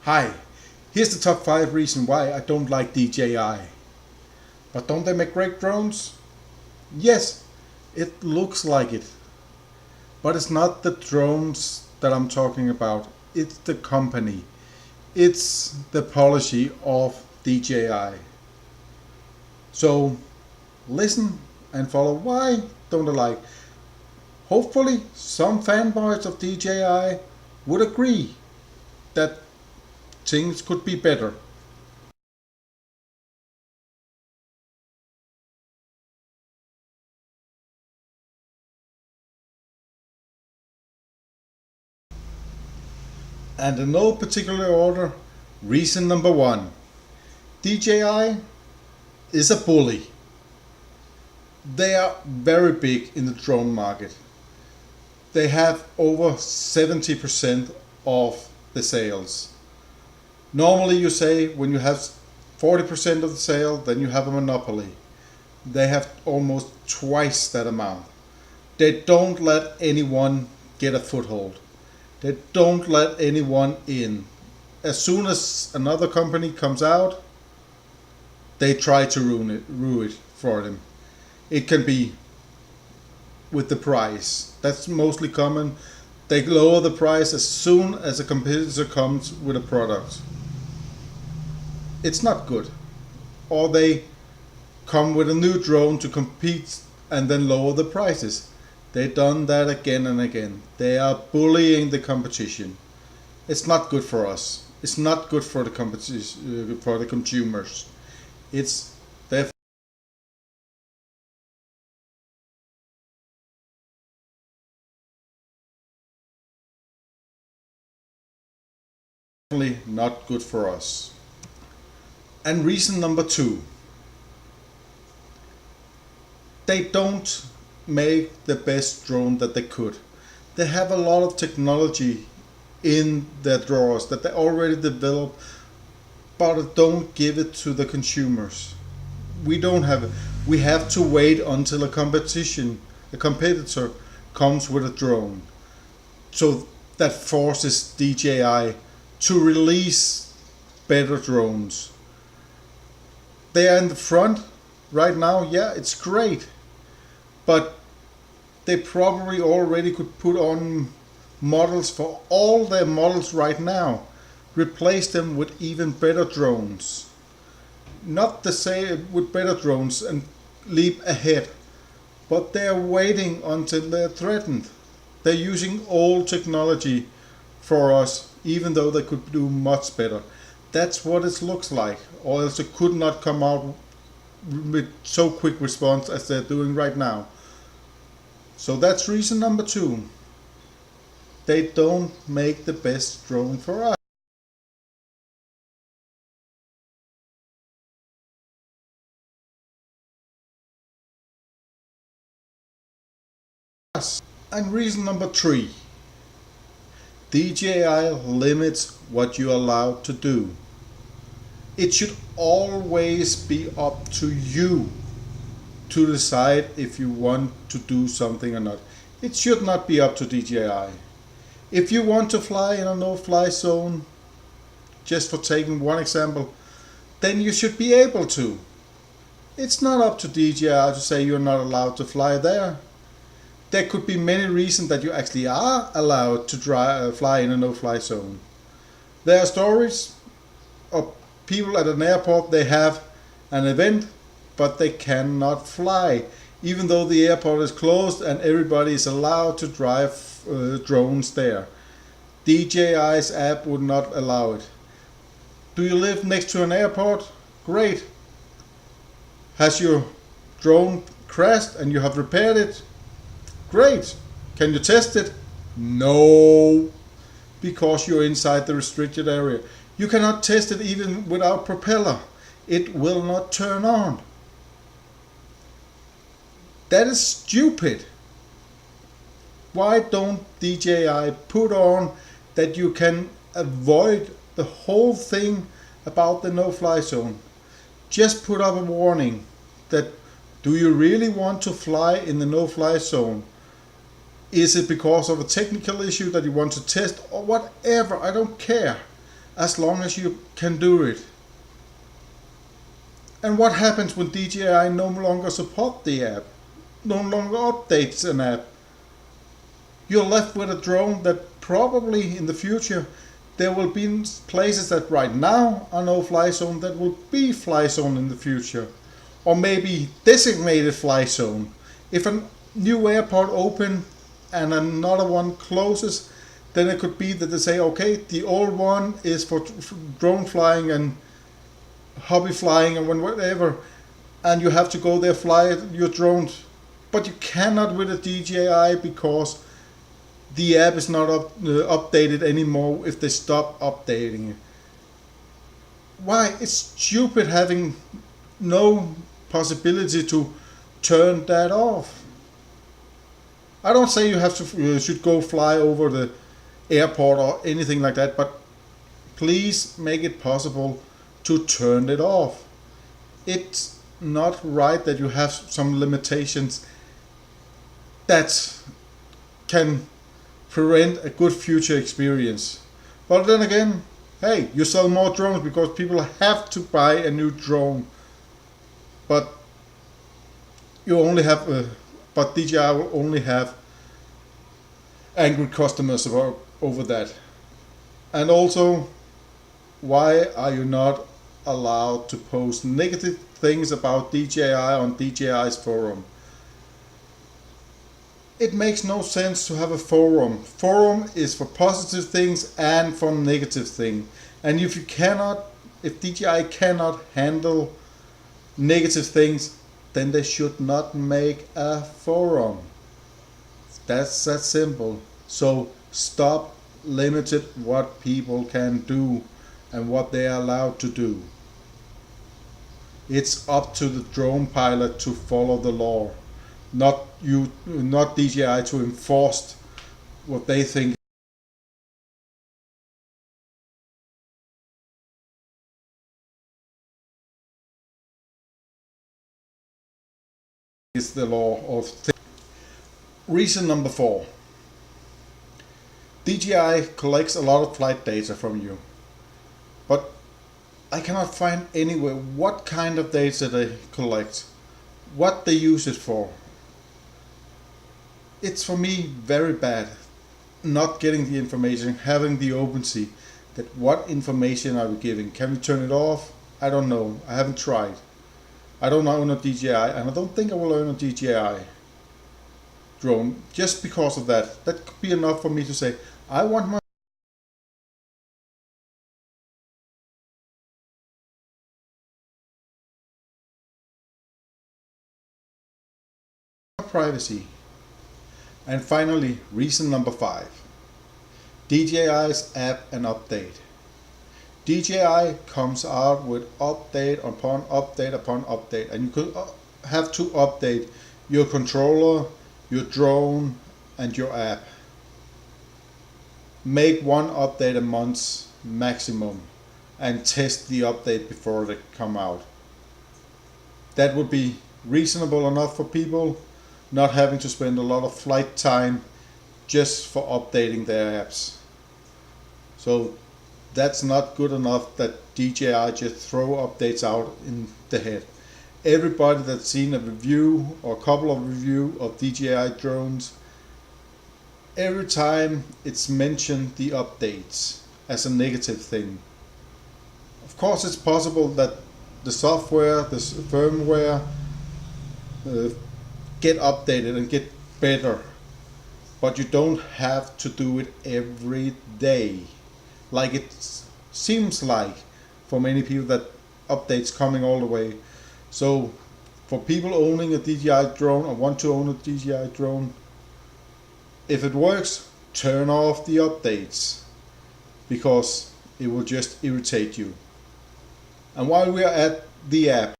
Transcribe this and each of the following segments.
Hi, here's the top 5 reasons why I don't like DJI. But don't they make great drones? Yes, it looks like it. But it's not the drones that I'm talking about. It's the company. It's the policy of DJI. So listen and follow why don't I like. Hopefully some fanboys of DJI would agree that things could be better. And in no particular order, reason number 1. DJI is a bully. They are very big in the drone market. They have over 70% of the sales. Normally you say when you have 40% of the sale, then you have a monopoly. They have almost twice that amount. They don't let anyone get a foothold. They don't let anyone in. As soon as another company comes out, they try to ruin it for them. It can be with the price. That's mostly common. They lower the price as soon as a competitor comes with a product. It's not good. Or they come with a new drone to compete and then lower the prices. They've done that again and again. They are bullying the competition. It's not good for us. It's not good for the competition, for the consumers. It's definitely not good for us. And reason number 2, they don't make the best drone that they could. They have a lot of technology in their drawers that they already developed, but don't give it to the consumers. We don't have it. We have to wait until a competitor comes with a drone. So that forces DJI to release better drones. They are in the front right now. Yeah, it's great. But they probably already could put on models for all their models right now. Replace them with even better drones. Not to say with better drones and leap ahead, but they're waiting until they're threatened. They're using old technology for us, even though they could do much better. That's what it looks like, or else it could not come out with so quick response as they're doing right now. So that's reason number 2. They don't make the best drone for us. And reason number 3. DJI limits what you're allowed to do. It should always be up to you to decide if you want to do something or not. It should not be up to DJI. If you want to fly in a no-fly zone, just for taking one example, then you should be able to. It's not up to DJI to say you're not allowed to fly there. There could be many reasons that you actually are allowed to fly in a no-fly zone. There are stories of people at an airport, they have an event, but they cannot fly, even though the airport is closed and everybody is allowed to drive drones there. DJI's app would not allow it. Do you live next to an airport? Great. Has your drone crashed and you have repaired it? Great. Can you test it? No, because you're inside the restricted area. You cannot test it even without propeller. It will not turn on. That is stupid. Why don't DJI put on that you can avoid the whole thing about the no-fly zone? Just put up a warning that, do you really want to fly in the no-fly zone? Is it because of a technical issue that you want to test or whatever? I don't care. as long as you can do it. And what happens when DJI no longer support the app, no longer updates an app? You're left with a drone that probably in the future there will be places that right now are no fly zone that will be fly zone in the future, or maybe designated fly zone. If a new airport open and another one closes, then it could be that they say, okay, the old one is for drone flying and hobby flying and whatever, and you have to go there fly your drones, but you cannot with a DJI because the app is not updated anymore if they stop updating it. Why? It's stupid having no possibility to turn that off. I don't say you have to should go fly over the airport or anything like that, but please make it possible to turn it off. It's not right that you have some limitations that can prevent a good future experience. But then again, hey, you sell more drones because people have to buy a new drone. But you only have, but DJI will only have angry customers over that. And also, why are you not allowed to post negative things about DJI on DJI's forum? It makes no sense to have a forum. Forum is for positive things and for negative things. And if DJI cannot handle negative things, then they should not make a forum. That's that simple. So stop limiting what people can do and what they are allowed to do. It's up to the drone pilot to follow the law. Not DJI to enforce what they think is the law of things. Reason number 4. DJI collects a lot of flight data from you, but I cannot find anywhere what kind of data they collect, what they use it for. It's for me very bad not getting the information, having the OpenSea, that what information are we giving? Can we turn it off? I don't know. I haven't tried. I don't own a DJI, and I don't think I will own a DJI drone just because of that. That could be enough for me to say, I want my privacy. And finally, reason number 5. DJI's app and update. DJI comes out with update upon update upon update, and you could have to update your controller, your drone, and your app. Make one update a month maximum and test the update before they come out. That would be reasonable enough for people not having to spend a lot of flight time just for updating their apps. So that's not good enough that DJI just throw updates out in the head. Everybody that's seen a review or a couple of reviews of DJI drones, every time it's mentioned the updates as a negative thing. Of course it's possible that the software, the firmware get updated and get better, but you don't have to do it every day like it seems like for many people, that updates coming all the way. So for people owning a DJI drone or want to own a DJI drone, if it works, turn off the updates because it will just irritate you. And while we are at the app,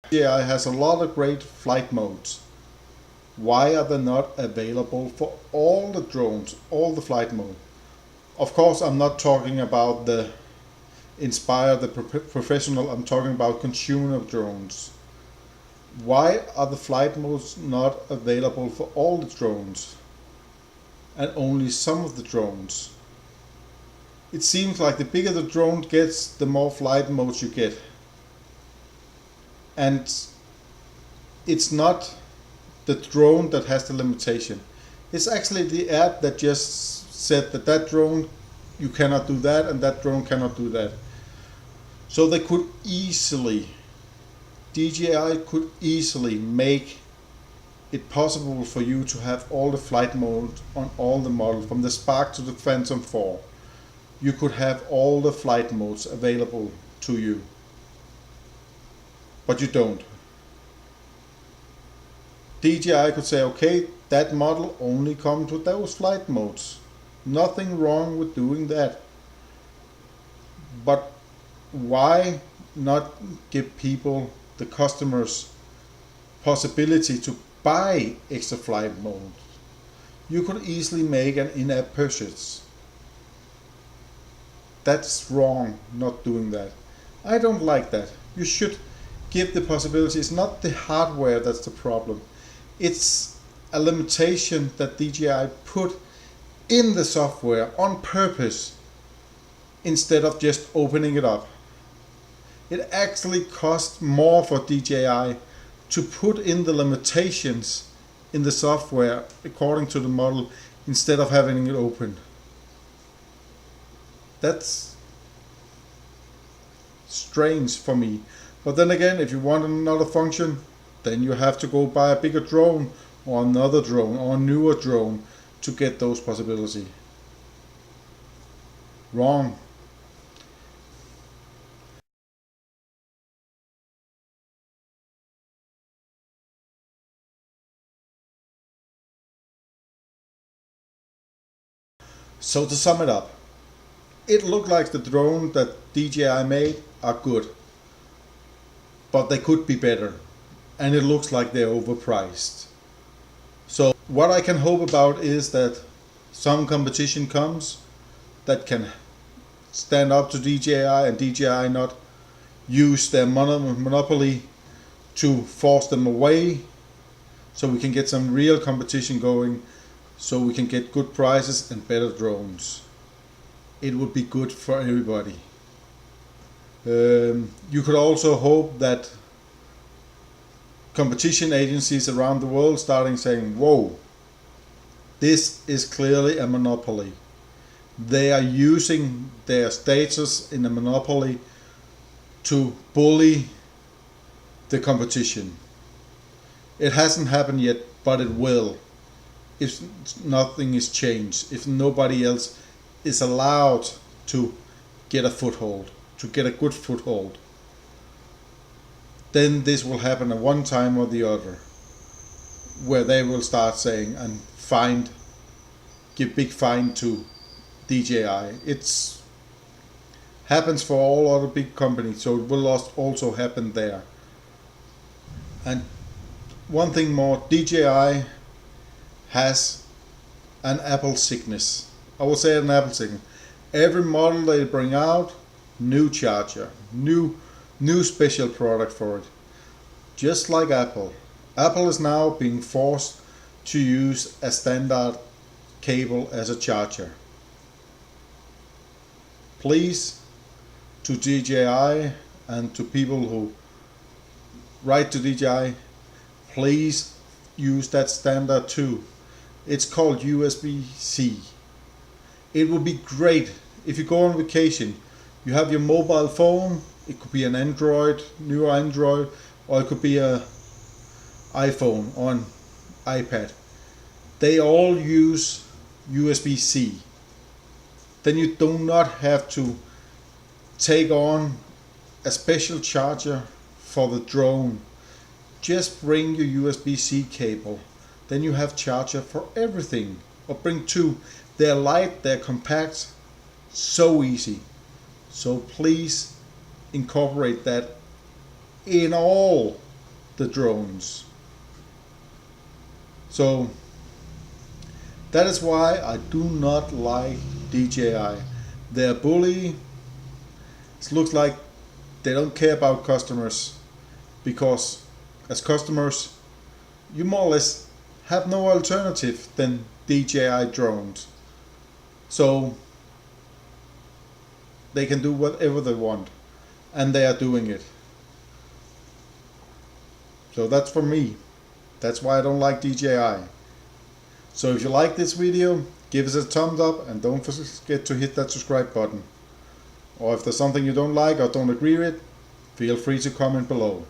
DJI has a lot of great flight modes. Why are they not available for all the drones, all the flight mode? Of course, I'm not talking about the Inspire, the professional. I'm talking about consumer drones. Why are the flight modes not available for all the drones and only some of the drones? It seems like the bigger the drone gets, the more flight modes you get. And it's not the drone that has the limitation. It's actually the app that just said that that drone you cannot do that and that drone cannot do that. So they could easily, DJI could easily make it possible for you to have all the flight modes on all the models, from the Spark to the Phantom 4. You could have all the flight modes available to you. But you don't. DJI could say, okay, that model only comes with those flight modes. Nothing wrong with doing that. But why not give people, the customers, possibility to buy extra flight modes? You could easily make an in-app purchase. That's wrong, not doing that. I don't like that. You should give the possibility. It's not the hardware that's the problem. It's a limitation that DJI put in the software on purpose instead of just opening it up. It actually costs more for DJI to put in the limitations in the software according to the model instead of having it open. That's strange for me. But then again, if you want another function, then you have to go buy a bigger drone or another drone or a newer drone to get those possibilities. Wrong. So to sum it up, it looked like the drone that DJI made are good, but they could be better, and it looks like they're overpriced. So what I can hope about is that some competition comes that can stand up to DJI and DJI not use their monopoly to force them away, so we can get some real competition going, so we can get good prices and better drones. It would be good for everybody. You could also hope that competition agencies around the world starting saying, whoa, this is clearly a monopoly. They are using their status in a monopoly to bully the competition. It hasn't happened yet, but it will if nothing is changed, if nobody else is allowed to get a foothold, to get a good foothold. Then this will happen at one time or the other, where they will start saying and give big fine to DJI. It's happens for all other big companies, so it will also happen there. And one thing more, DJI has an Apple sickness. I will say an Apple sickness. Every model they bring out, new charger, new special product for it. Just like Apple. Apple is now being forced to use a standard cable as a charger. Please, to DJI and to people who write to DJI, please use that standard too. It's called USB-C. It would be great if you go on vacation. You have your mobile phone. It could be an Android, new Android, or it could be a iPhone or an iPad. They all use USB-C. Then you do not have to take on a special charger for the drone. Just bring your USB-C cable. Then you have charger for everything. Or bring two. They're light, they're compact, so easy. So please incorporate that in all the drones. So that is why I do not like DJI. They're bully. It looks like they don't care about customers, because as customers, you more or less have no alternative than DJI drones. So they can do whatever they want, and they are doing it. So that's for me. That's why I don't like DJI. So if you like this video, give us a thumbs up and don't forget to hit that subscribe button. Or if there's something you don't like or don't agree with, feel free to comment below.